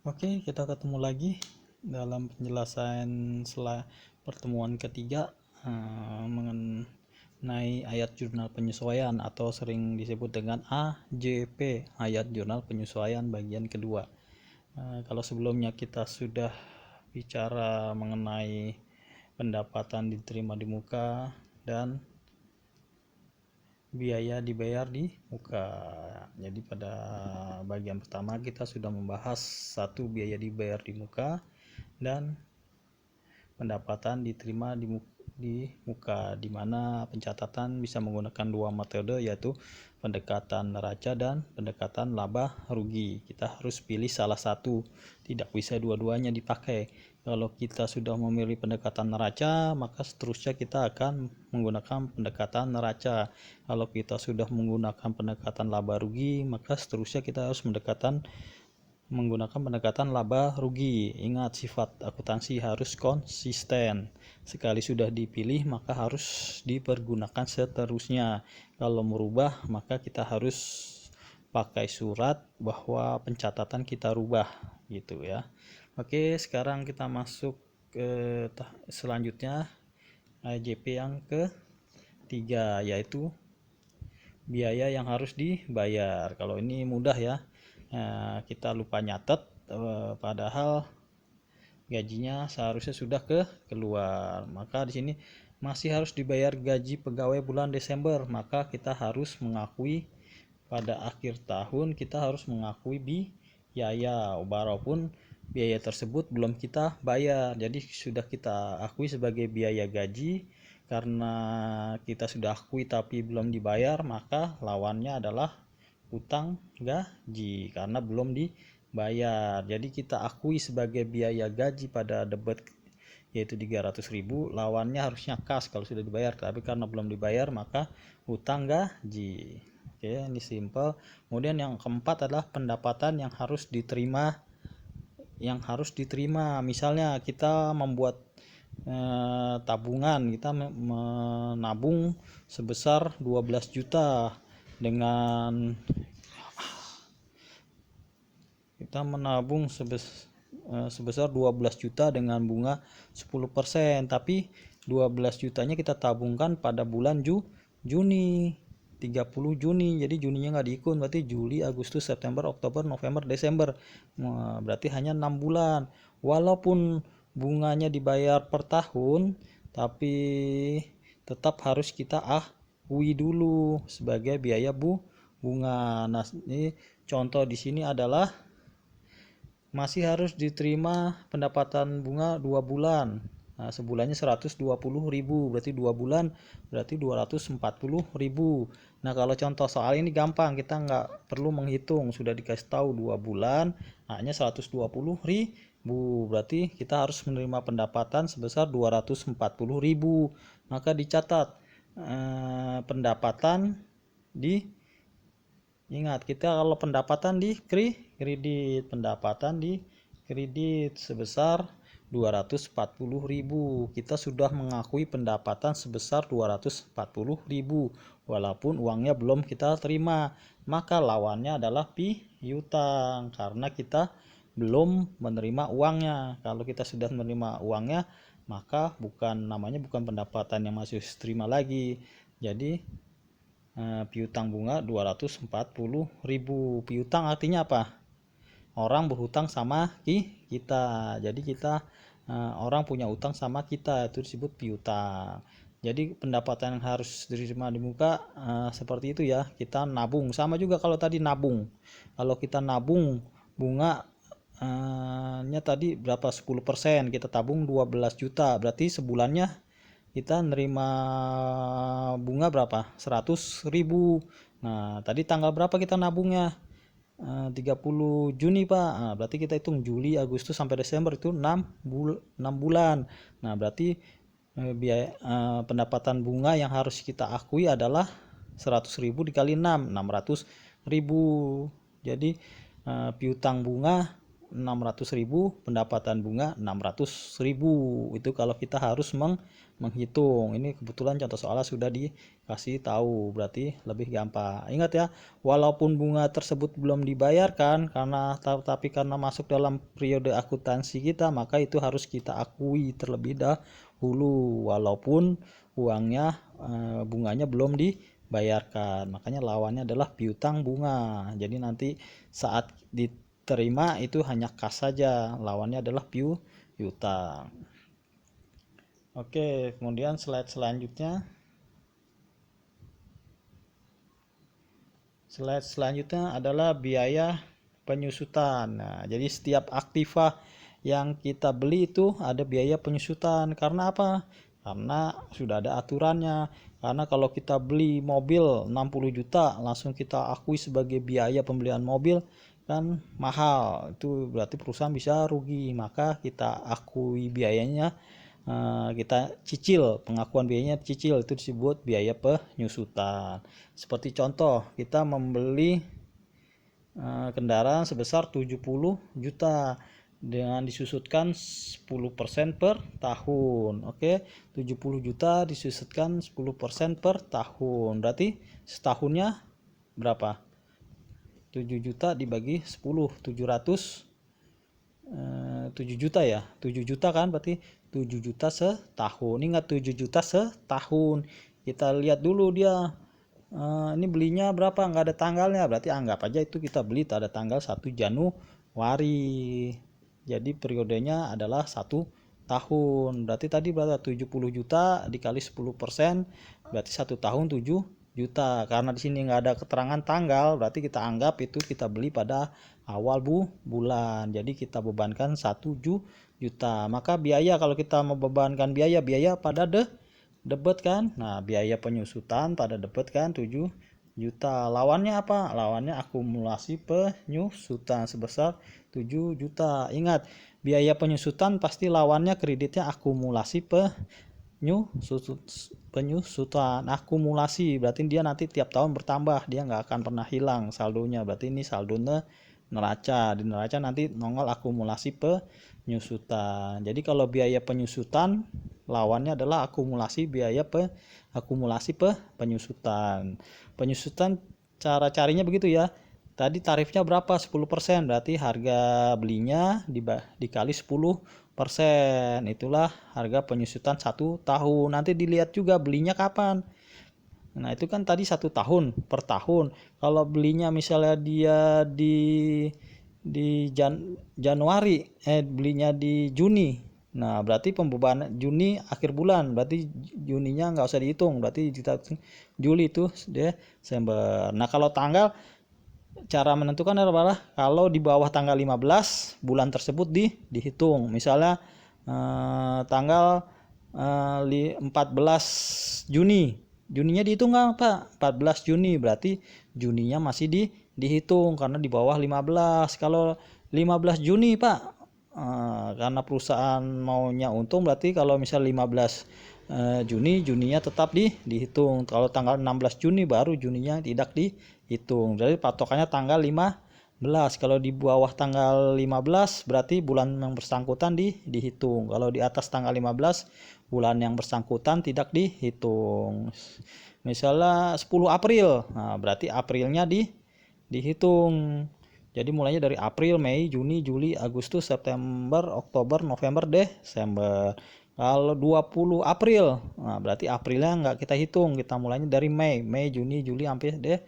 Oke, kita ketemu lagi dalam penjelasan pertemuan ketiga mengenai ayat jurnal penyesuaian atau sering disebut dengan AJP, ayat jurnal penyesuaian bagian kedua. Kalau sebelumnya kita sudah bicara mengenai pendapatan diterima di muka dan biaya dibayar di muka. Jadi pada bagian pertama kita sudah membahas satu biaya dibayar di muka dan pendapatan diterima di muka, di mana pencatatan bisa menggunakan dua metode, yaitu pendekatan neraca dan pendekatan laba rugi. Kita harus pilih salah satu, tidak bisa dua-duanya dipakai. Kalau kita sudah memilih pendekatan neraca, maka seterusnya kita akan menggunakan pendekatan neraca. Kalau kita sudah menggunakan pendekatan laba rugi, maka seterusnya kita harus menggunakan pendekatan laba rugi. Ingat, sifat akuntansi harus konsisten. Sekali sudah dipilih maka harus dipergunakan seterusnya. Kalau merubah maka kita harus pakai surat bahwa pencatatan kita rubah gitu ya. Oke, sekarang kita masuk ke selanjutnya, AJP yang ketiga, yaitu biaya yang harus dibayar. Kalau ini mudah ya, kita lupa nyatet, padahal gajinya seharusnya sudah keluar. Maka di sini masih harus dibayar gaji pegawai bulan Desember, maka kita harus mengakui pada akhir tahun kita harus mengakui biaya, walaupun biaya tersebut belum kita bayar. Jadi sudah kita akui sebagai biaya gaji. Karena kita sudah akui tapi belum dibayar, maka lawannya adalah utang gaji karena belum dibayar. Jadi kita akui sebagai biaya gaji pada debit yaitu 300.000, lawannya harusnya kas kalau sudah dibayar, tapi karena belum dibayar maka utang gaji. Oke, ini simple. Kemudian yang keempat adalah pendapatan yang harus diterima. Misalnya kita membuat tabungan, kita menabung sebesar 12 juta dengan kita menabung sebesar 12 juta dengan bunga 10%, tapi 12 jutanya kita tabungkan pada bulan Juni, 30 Juni. Jadi Juninya nggak diikut, berarti Juli, Agustus, September, Oktober, November, Desember. Berarti hanya 6 bulan. Walaupun bunganya dibayar per tahun, tapi tetap harus kita akui dulu sebagai biaya bunga. Nah, ini contoh di sini adalah masih harus diterima pendapatan bunga 2 bulan. Nah, sebulannya 120.000, berarti 2 bulan berarti 240.000. Nah, kalau contoh soal ini gampang, kita nggak perlu menghitung, sudah dikasih tahu 2 bulan hanya 120.000, berarti kita harus menerima pendapatan sebesar 240.000. Maka dicatat pendapatan di Ingat, kita kalau pendapatan di kredit sebesar 240.000. Kita sudah mengakui pendapatan sebesar 240.000 walaupun uangnya belum kita terima. Maka lawannya adalah piutang karena kita belum menerima uangnya. Kalau kita sudah menerima uangnya, maka namanya bukan pendapatan yang masih terima lagi. Jadi piutang bunga 240.000. Piutang artinya apa? Orang berhutang sama kita. Jadi orang punya utang sama kita, itu disebut piutang. Jadi pendapatan yang harus diterima di muka seperti itu ya. Kita nabung, sama juga kalau tadi nabung. Kalau kita nabung bunga nya tadi berapa, 10%, kita tabung 12 juta, berarti sebulannya kita nerima bunga berapa, 100.000. Nah, tadi tanggal berapa kita nabungnya? 30 Juni Pak. Nah, berarti kita hitung Juli, Agustus sampai Desember itu 6 bulan. Nah, berarti biaya pendapatan bunga yang harus kita akui adalah 100.000 dikali 6, 600.000. Jadi piutang bunga 600.000, pendapatan bunga 600.000. Itu kalau kita harus menghitung. Ini kebetulan contoh soalnya sudah dikasih tahu, berarti lebih gampang. Ingat ya, walaupun bunga tersebut belum dibayarkan tapi karena masuk dalam periode akuntansi kita, maka itu harus kita akui terlebih dahulu walaupun bunganya belum dibayarkan. Makanya lawannya adalah piutang bunga. Jadi nanti saat diterima itu hanya kas saja, lawannya adalah piutang. Oke, kemudian slide selanjutnya. Slide selanjutnya adalah biaya penyusutan. Nah, jadi setiap aktiva yang kita beli itu ada biaya penyusutan. Karena apa? Karena sudah ada aturannya. Karena kalau kita beli mobil 60 juta langsung kita akui sebagai biaya pembelian mobil, kan mahal. Itu berarti perusahaan bisa rugi. Maka kita akui biayanya, kita cicil, pengakuan biayanya cicil, itu disebut biaya penyusutan. Seperti contoh, kita membeli kendaraan sebesar 70 juta dengan disusutkan 10% per tahun. Oke, 70 juta disusutkan 10% per tahun. Berarti setahunnya berapa? 7 juta dibagi 10, 7 juta ya. 7 juta kan berarti 7 juta setahun. Ingat 7 juta setahun. Kita lihat dulu dia ini belinya berapa, nggak ada tanggalnya, berarti anggap aja itu kita beli ada tanggal 1 Januari. Jadi periodenya adalah 1 tahun. Berarti tadi berapa? 70 juta dikali 10%, berarti 1 tahun 7 juta. Karena di sini nggak ada keterangan tanggal, berarti kita anggap itu kita beli pada awal bulan. Jadi kita bebankan 1 juta. Maka biaya, kalau kita membebankan biaya pada debit kan. Nah, biaya penyusutan pada debit kan 7 juta. Lawannya apa? Lawannya akumulasi penyusutan sebesar 7 juta. Ingat, biaya penyusutan pasti lawannya kreditnya akumulasi penyusutan. Akumulasi berarti dia nanti tiap tahun bertambah, dia nggak akan pernah hilang saldonya. Berarti ini saldo neraca. Di neraca nanti nongol akumulasi penyusutan. Jadi kalau biaya penyusutan lawannya adalah akumulasi penyusutan. Penyusutan cara carinya begitu ya. Tadi tarifnya berapa? 10%. Berarti harga belinya dikali 10%. Itulah harga penyusutan 1 tahun. Nanti dilihat juga belinya kapan. Nah, itu kan tadi 1 tahun per tahun. Kalau belinya misalnya dia di Januari, belinya di Juni. Nah, berarti pembebanan Juni akhir bulan, berarti Juninya nggak usah dihitung, berarti kita Juli itu Desember. Nah, kalau tanggal, cara menentukan adalah kalau di bawah tanggal 15 bulan tersebut dihitung. Misalnya tanggal 14 Juni, Juninya dihitung nggak Pak? 14 Juni, berarti Juninya masih dihitung karena di bawah 15. Kalau 15 Juni Pak, karena perusahaan maunya untung, berarti kalau misal 15 Juninya tetap dihitung. Kalau tanggal 16 Juni baru Juninya tidak dihitung. Jadi patokannya tanggal 15. Kalau di bawah tanggal 15 berarti bulan yang bersangkutan dihitung. Kalau di atas tanggal 15 bulan yang bersangkutan tidak dihitung. Misalnya 10 April, nah berarti Aprilnya dihitung. Jadi mulainya dari April, Mei, Juni, Juli, Agustus, September, Oktober, November, Desember. Kalau 20 April, nah berarti Aprilnya nggak kita hitung. Kita mulainya dari Mei, Juni, Juli, sampai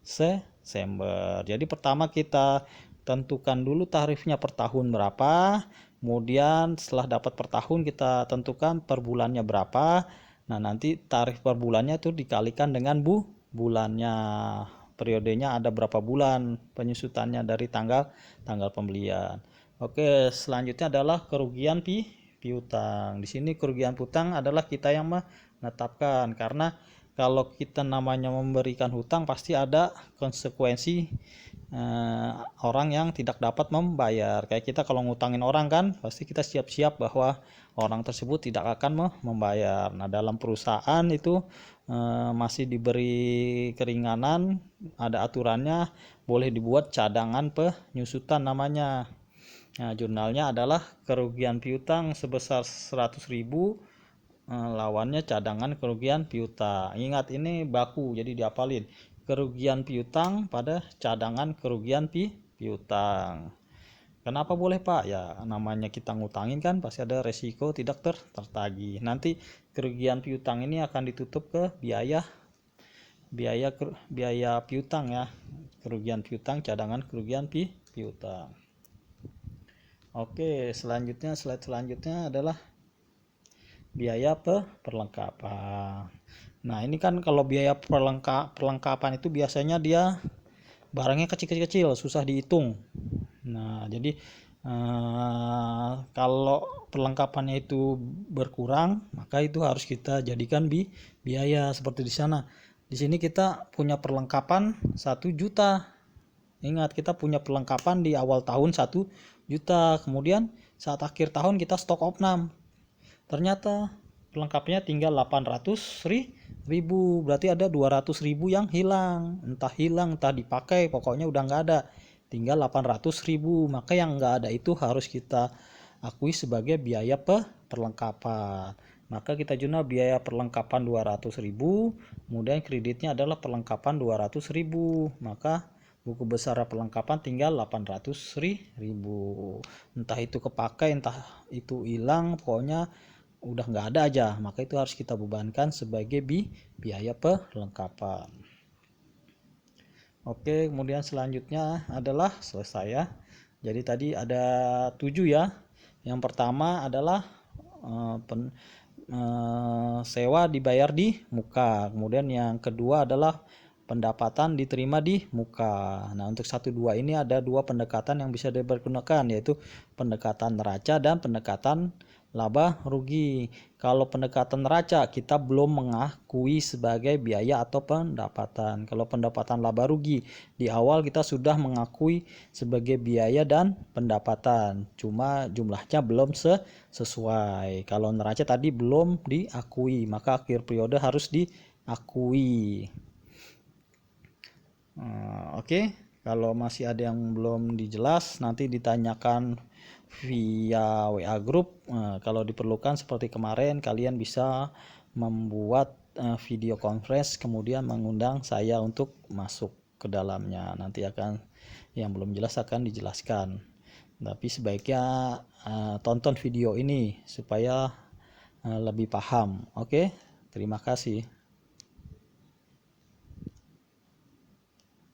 Desember. Jadi pertama kita tentukan dulu tarifnya per tahun berapa. Kemudian setelah dapat per tahun kita tentukan per bulannya berapa. Nah, nanti tarif per bulannya itu dikalikan dengan bulannya. Periodenya ada berapa bulan penyusutannya dari tanggal pembelian. Oke, selanjutnya adalah kerugian piutang. Di sini kerugian piutang adalah kita yang menetapkan, karena kalau kita namanya memberikan hutang pasti ada konsekuensi orang yang tidak dapat membayar. Kayak kita kalau ngutangin orang kan pasti kita siap-siap bahwa orang tersebut tidak akan membayar. Nah, dalam perusahaan itu masih diberi keringanan, ada aturannya, boleh dibuat cadangan penyusutan namanya. Nah, jurnalnya adalah kerugian piutang sebesar 100.000, lawannya cadangan kerugian piutang. Ingat, ini baku jadi diapalin. Kerugian piutang pada cadangan kerugian piutang. Kenapa boleh Pak? Ya namanya kita ngutangin kan pasti ada resiko tidak tertagih. Nanti kerugian piutang ini akan ditutup ke biaya piutang ya. Kerugian piutang, cadangan kerugian piutang. Oke, slide selanjutnya adalah biaya perlengkapan. Nah, ini kan kalau biaya perlengkapan itu biasanya dia barangnya kecil-kecil, susah dihitung. Nah, jadi kalau perlengkapannya itu berkurang, maka itu harus kita jadikan biaya seperti di sana. Di sini kita punya perlengkapan 1 juta. Ingat, kita punya perlengkapan di awal tahun 1 juta. Kemudian saat akhir tahun kita stok opnam. Ternyata pelengkapnya tinggal 800.000. Berarti ada 200.000 yang hilang. Entah dipakai, pokoknya udah nggak ada. Tinggal 800.000. Maka yang nggak ada itu harus kita akui sebagai biaya perlengkapan. Maka kita jurnal biaya perlengkapan 200.000, kemudian kreditnya adalah perlengkapan 200.000. Maka buku besar perlengkapan tinggal 800.000. Entah itu kepakai, entah itu hilang, pokoknya udah nggak ada aja, maka itu harus kita bebankan sebagai biaya perlengkapan. Oke, kemudian selanjutnya adalah selesai ya. Jadi tadi ada 7 ya. Yang pertama adalah sewa dibayar di muka. Kemudian yang kedua adalah pendapatan diterima di muka. Nah, untuk 1-2 ini ada 2 pendekatan yang bisa dipergunakan, yaitu pendekatan neraca dan pendekatan laba rugi. Kalau pendekatan neraca kita belum mengakui sebagai biaya atau pendapatan. Kalau pendapatan laba rugi di awal kita sudah mengakui sebagai biaya dan pendapatan, cuma jumlahnya belum sesuai. Kalau neraca tadi belum diakui, maka akhir periode harus diakui. Oke, kalau masih ada yang belum dijelas nanti ditanyakan via WA group. Kalau diperlukan seperti kemarin, kalian bisa membuat video conference kemudian mengundang saya untuk masuk ke dalamnya. Nanti akan yang belum jelas akan dijelaskan. Tapi sebaiknya tonton video ini supaya lebih paham. Oke, terima kasih.